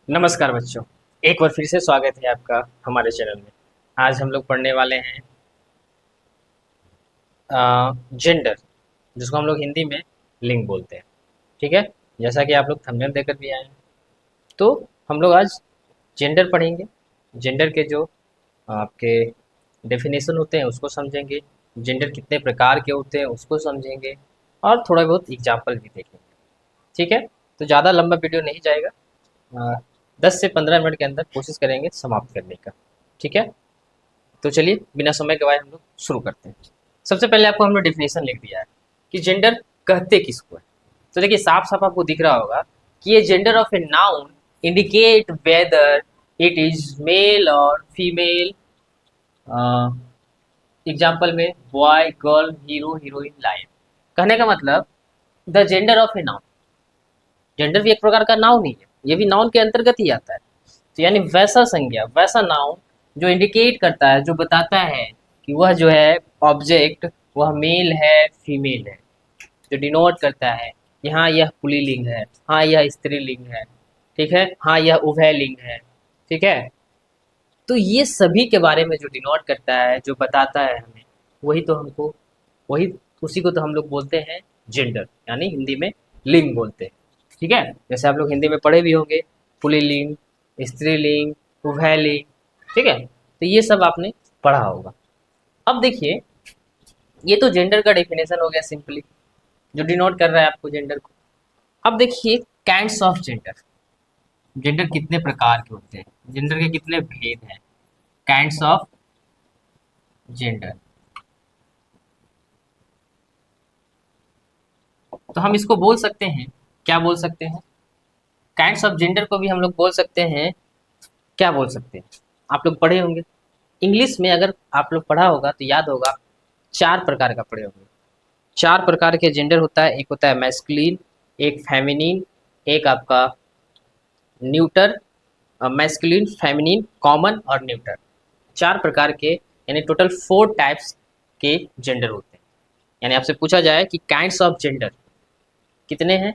नमस्कार बच्चों। एक बार फिर से स्वागत है आपका हमारे चैनल में। आज हम लोग पढ़ने वाले हैं जेंडर, जिसको हम लोग हिंदी में लिंग बोलते हैं। ठीक है, जैसा कि आप लोग थंबनेल देकर भी आए हैं, तो हम लोग आज जेंडर पढ़ेंगे। जेंडर के जो आपके डेफिनेशन होते हैं उसको समझेंगे, जेंडर कितने प्रकार के होते हैं उसको समझेंगे, और थोड़ा बहुत एग्जाम्पल भी देखेंगे। ठीक है, तो ज़्यादा लंबा वीडियो नहीं जाएगा। अ, 10 से 15 मिनट के अंदर कोशिश करेंगे समाप्त करने का। ठीक है, तो चलिए बिना समय गवाए हम लोग शुरू करते हैं। सबसे पहले आपको हमने डेफिनेशन लिख दिया है कि जेंडर कहते किसको है। तो देखिए साफ साफ आपको दिख रहा होगा कि ये gender of a noun indicate whether it is male और फीमेल। एग्जाम्पल में boy, girl, hero, heroine, lion. कहने का मतलब the gender of a noun. Gender भी एक प्रकार का नाउन ही है, ये भी नाउन के अंतर्गत ही आता है। तो यानी वैसा संज्ञा, वैसा नाउन जो इंडिकेट करता है, जो बताता है कि वह जो है ऑब्जेक्ट वह मेल है, फीमेल है। जो डिनोट करता है कि हाँ यह पुल्लिंग है, हाँ यह स्त्रीलिंग है, ठीक है, हाँ यह उभयलिंग है। ठीक है, तो ये सभी के बारे में जो डिनोट करता है, जो बताता है हमें, वही तो हमको, वही उसी को तो हम लोग बोलते हैं जेंडर, यानी हिंदी में लिंग बोलते हैं। ठीक है, जैसे आप लोग हिंदी में पढ़े भी होंगे, पुल्लिंग, स्त्रीलिंग, उभयलिंग। ठीक है, तो ये सब आपने पढ़ा होगा। अब देखिए, ये तो जेंडर का डेफिनेशन हो गया सिंपली, जो डिनोट कर रहा है आपको जेंडर को। अब देखिए काइंड्स ऑफ जेंडर। जेंडर कितने प्रकार के होते हैं, जेंडर के कितने भेद हैं। काइंड्स ऑफ जेंडर, तो हम इसको बोल सकते हैं, क्या बोल सकते हैं, काइंड्स ऑफ जेंडर को भी हम लोग बोल सकते हैं, क्या बोल सकते हैं। आप लोग पढ़े होंगे इंग्लिश में, अगर आप लोग पढ़ा होगा तो याद होगा, 4 प्रकार का पढ़े होंगे। 4 प्रकार के जेंडर होता है। एक होता है मैस्कुलिन, एक फेमिनिन, एक आपका न्यूटर, मैस्कुलिन, फेमिनिन, कॉमन और न्यूटर। 4 प्रकार के, यानी टोटल 4 टाइप्स के जेंडर होते हैं। यानी आपसे पूछा जाए कि काइंड्स ऑफ जेंडर कितने हैं,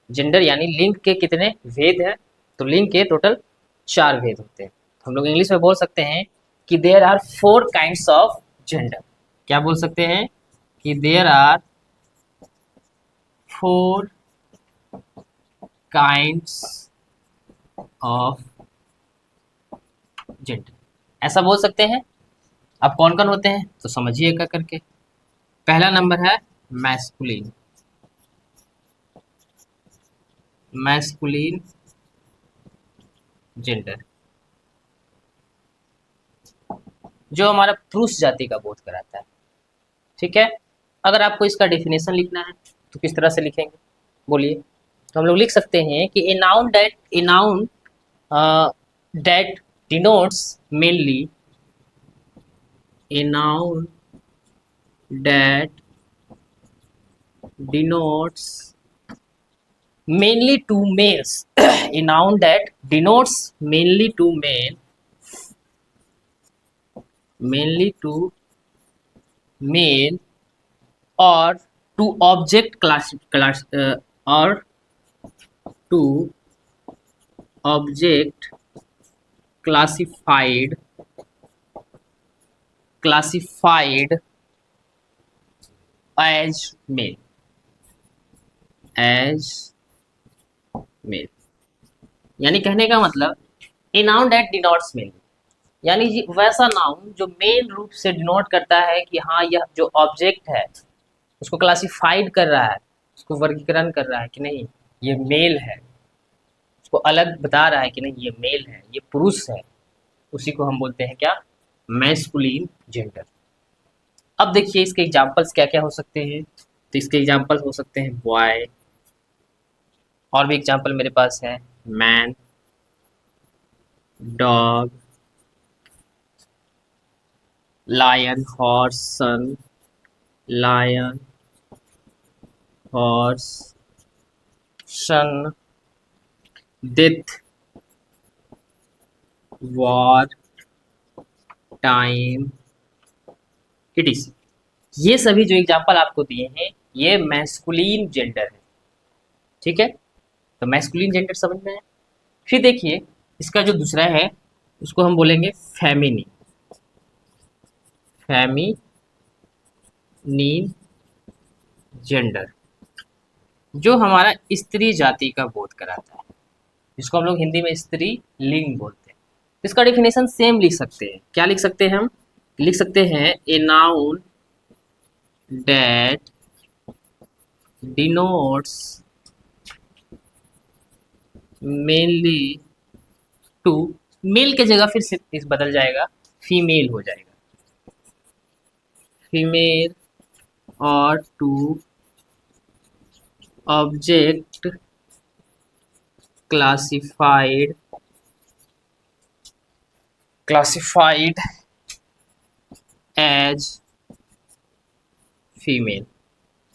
जेंडर यानी लिंग के कितने भेद हैं, तो लिंग के टोटल 4 भेद होते हैं। हम लोग इंग्लिश में बोल सकते हैं कि there are 4 kinds of gender. क्या बोल सकते हैं कि there are 4 kinds of gender, ऐसा बोल सकते हैं। अब कौन कौन होते हैं तो समझिए क्या करके। पहला नंबर है मैस्कुलिन। मैस्कुलिन जेंडर, जो हमारा पुरुष जाति का बोध कराता है। ठीक है, अगर आपको इसका डेफिनेशन लिखना है तो किस तरह से लिखेंगे बोलिए। तो हम लोग लिख सकते हैं कि ए noun that denotes mainly, A noun that denotes mainly to males a noun that denotes mainly to male or to object or to object classified classified as male, as male। यानी कहने का मतलब a noun that denotes male, यानी वैसा noun जो main रूप से denote करता है कि हाँ यह जो ऑब्जेक्ट है उसको क्लासिफाइड कर रहा है, उसको वर्गीकरण कर रहा है कि नहीं ये मेल है, उसको अलग बता रहा है कि नहीं ये मेल है, ये पुरुष है, उसी को हम बोलते हैं क्या, मैस्कुलिन जेंडर। अब देखिए इसके एग्जाम्पल्स क्या क्या हो सकते हैं। तो इसके एग्जाम्पल हो सकते हैं बॉय, और भी एग्जाम्पल मेरे पास है मैन, डॉग, लायन, हॉर्स, सन, लायन, हॉर्स, सन, डेथ, वॉर, टाइम, इटीसी। ये सभी जो एग्जाम्पल आपको दिए हैं ये मैस्कुलिन जेंडर है। ठीक है, तो मैस्कुलिन जेंडर समझ में आया। फिर देखिए इसका जो दूसरा है उसको हम बोलेंगे फेमिनिन। फेमिनिन जेंडर, जो हमारा स्त्री जाति का बोध कराता है, जिसको हम लोग हिंदी में स्त्री लिंग बोलते हैं। इसका डेफिनेशन सेम लिख सकते हैं। क्या लिख सकते हैं हम? लिख सकते हैं a noun that denotes mainly to, male के जगह फिर से इस बदल जाएगा, फीमेल हो जाएगा, फीमेल और to object classified as female.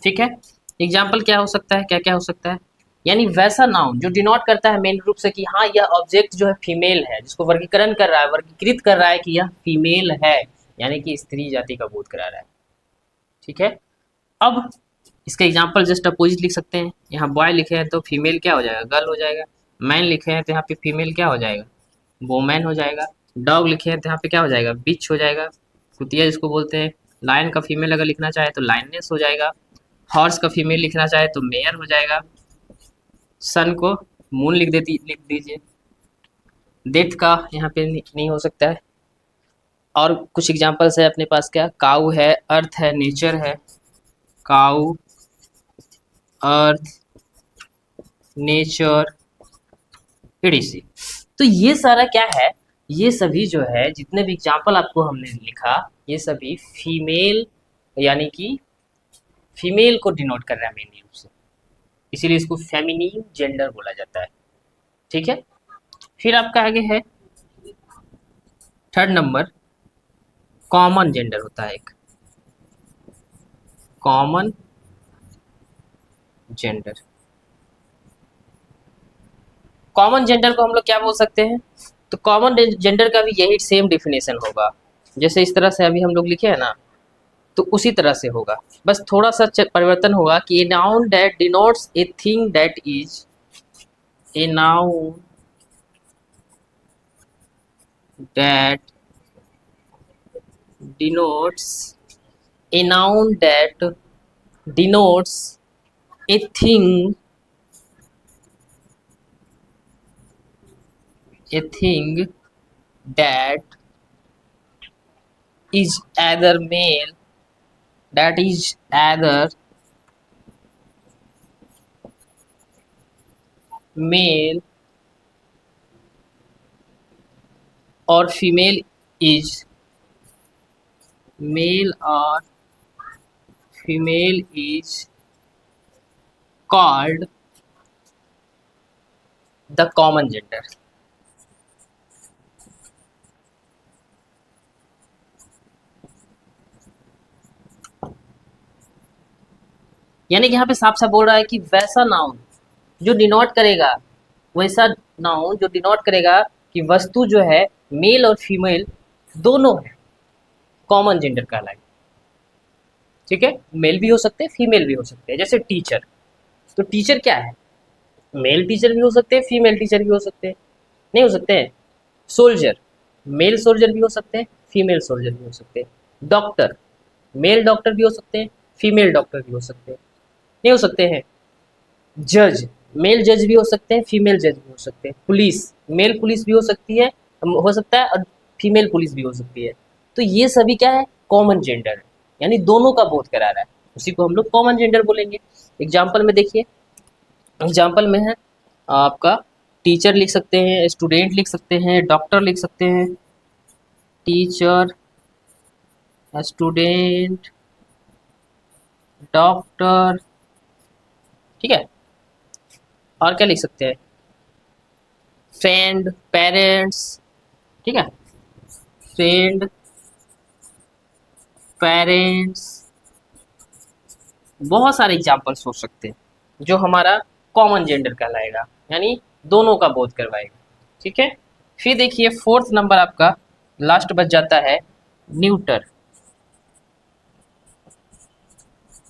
ठीक है, एग्जाम्पल क्या हो सकता है, क्या क्या हो सकता है? यानी वैसा नाउन जो डिनोट करता है मेन रूप से कि हाँ यह ऑब्जेक्ट जो है फीमेल है, जिसको वर्गीकरण कर रहा है, वर्गीकृत कर रहा है कि यह फीमेल है, यानी कि स्त्री जाति का बोध करा रहा है। ठीक है, अब इसका एग्जाम्पल जस्ट अपोजिट लिख सकते हैं। यहाँ बॉय लिखे हैं तो फीमेल क्या हो जाएगा? गर्ल हो जाएगा। मैन लिखे हैं तो यहाँ पे फीमेल क्या हो जाएगा? वोमैन हो जाएगा। डॉग लिखे हैं तो यहाँ पे क्या हो जाएगा? बिच हो जाएगा, कुतिया जिसको बोलते हैं। लायन का फीमेल अगर लिखना चाहे तो लायनेस हो जाएगा। हॉर्स का फीमेल लिखना चाहे तो मेयर हो जाएगा। सन को मून लिख दीजिए। डेथ का यहाँ पे नहीं हो सकता है। और कुछ एग्जांपल्स है अपने पास, क्या? काऊ है, अर्थ है, नेचर है। काऊ, अर्थ, नेचर, एडीसी। तो ये सारा क्या है? ये सभी जो है जितने भी एग्जांपल आपको हमने लिखा, ये सभी फीमेल, यानी कि फीमेल को डिनोट कर रहा है मेन रूप से, इसीलिए इसको फेमिनिन जेंडर बोला जाता है। ठीक है, फिर आपका आगे है थर्ड नंबर, कॉमन जेंडर होता है एक, कॉमन जेंडर। कॉमन जेंडर को हम लोग क्या बोल सकते हैं? तो कॉमन जेंडर का भी यही सेम डिफिनेशन होगा, जैसे इस तरह से अभी हम लोग लिखे हैं ना, तो उसी तरह से होगा, बस थोड़ा सा परिवर्तन होगा कि ए noun that denotes a thing that is, A noun that denotes, a noun that denotes a thing that is either male, that is either male or female, is male or female is called the common gender। यानी कि यहाँ पे साफ साफ बोल रहा है कि वैसा नाउन जो डिनोट करेगा, वैसा नाउन जो डिनोट करेगा कि वस्तु जो है मेल और फीमेल दोनों है, कॉमन जेंडर कहलाएगा। ठीक है, मेल भी हो सकते हैं, फीमेल भी हो सकते हैं। जैसे टीचर, तो टीचर क्या है? मेल टीचर भी हो सकते हैं, फीमेल टीचर भी हो सकते हैं, नहीं हो सकते हैं? सोल्जर, मेल सोल्जर भी हो सकते हैं, फीमेल सोल्जर भी हो सकते हैं। डॉक्टर, मेल डॉक्टर भी हो सकते हैं, फीमेल डॉक्टर भी हो सकते हैं, नहीं हो सकते हैं? जज, मेल जज भी हो सकते हैं, फीमेल जज भी हो सकते हैं। पुलिस, मेल पुलिस भी हो सकती है, हो सकता है, और फीमेल पुलिस भी हो सकती है। तो ये सभी क्या है? कॉमन जेंडर है, यानी दोनों का बोध करा रहा है, उसी को हम लोग कॉमन जेंडर बोलेंगे। एग्जाम्पल में देखिए, एग्जाम्पल में है आपका टीचर लिख सकते हैं, स्टूडेंट लिख सकते हैं, डॉक्टर लिख सकते हैं। Teacher, student, doctor. ठीक है, और क्या लिख सकते हैं? Friend, parents. ठीक है, फ्रेंड, पेरेंट्स, बहुत सारे एग्जाम्पल्स हो सकते हैं जो हमारा कॉमन जेंडर कहलाएगा, यानी दोनों का बोध करवाएगा। ठीक है, फिर देखिए फोर्थ नंबर आपका लास्ट बच जाता है न्यूटर,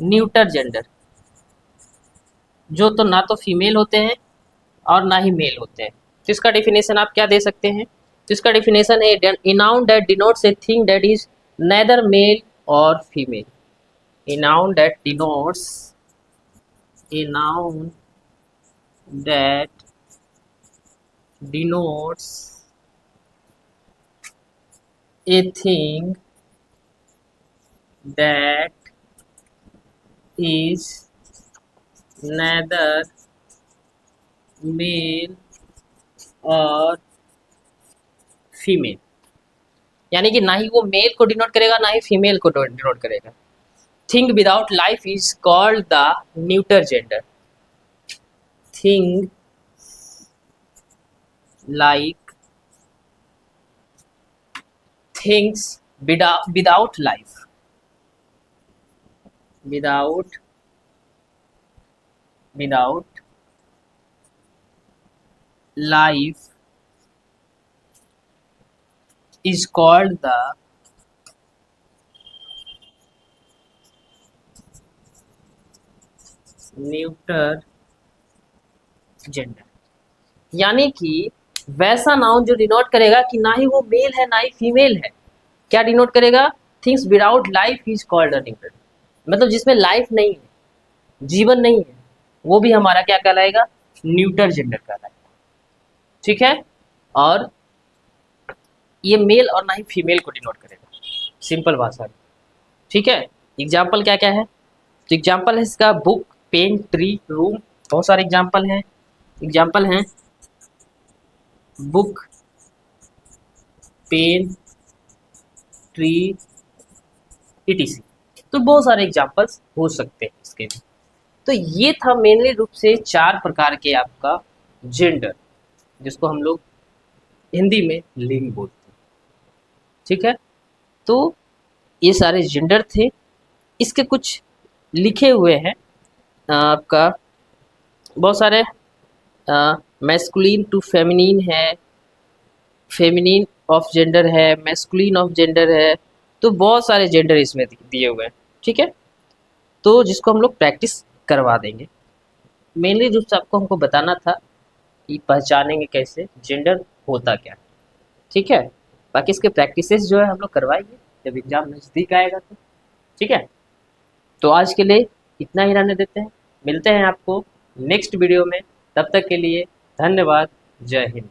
न्यूटर जेंडर, जो तो ना तो फीमेल होते हैं और ना ही मेल होते हैं। तो इसका डेफिनेशन आप क्या दे सकते हैं? तो इसका डेफिनेशन है a noun that denotes a thing that is neither male और female. A noun that denotes a noun that denotes a thing that is neither male और फीमेल, यानी कि ना ही वो मेल को डिनोट करेगा ना ही फीमेल को डिनोट करेगा। Thing without life is called the neuter gender. Thing like things without life, without life is called the neuter gender। यानी कि वैसा नाउन जो डिनोट करेगा कि ना ही वो मेल है ना ही फीमेल है, क्या डिनोट करेगा? Things without life is called a neuter. मतलब जिसमें लाइफ नहीं है, जीवन नहीं है, वो भी हमारा क्या कहलाएगा? न्यूटर जेंडर कहलाएगा। ठीक है, और ये मेल और ना ही फीमेल को डिनोट करेगा, सिंपल भाषा में। ठीक है, एग्जाम्पल क्या क्या है? तो एग्जाम्पल है इसका बुक, पेन, ट्री, रूम, बहुत सारे एग्जाम्पल हैं। एग्जाम्पल हैं बुक, पेन, ट्री, etc। तो बहुत सारे एग्जाम्पल्स हो सकते हैं इसके भी। तो ये था मेनली रूप से 4 प्रकार के आपका जेंडर, जिसको हम लोग हिंदी में लिंग बोलते हैं। ठीक है, तो ये सारे जेंडर थे। इसके कुछ लिखे हुए हैं आपका, बहुत सारे मैस्कुलिन टू फेमिनिन है, फेमिनिन ऑफ जेंडर है, मैस्कुलिन ऑफ जेंडर है, तो बहुत सारे जेंडर इसमें दिए हुए हैं। ठीक है, तो जिसको हम लोग प्रैक्टिस करवा देंगे। मेनली जो आपको हमको बताना था कि पहचानेंगे कैसे जेंडर होता क्या। ठीक है, बाकी इसके प्रैक्टिसेस जो है हम लोग करवाएंगे जब एग्ज़ाम नज़दीक आएगा तो। ठीक है, तो आज के लिए इतना ही रहने देते हैं, मिलते हैं आपको नेक्स्ट वीडियो में। तब तक के लिए धन्यवाद, जय हिंद।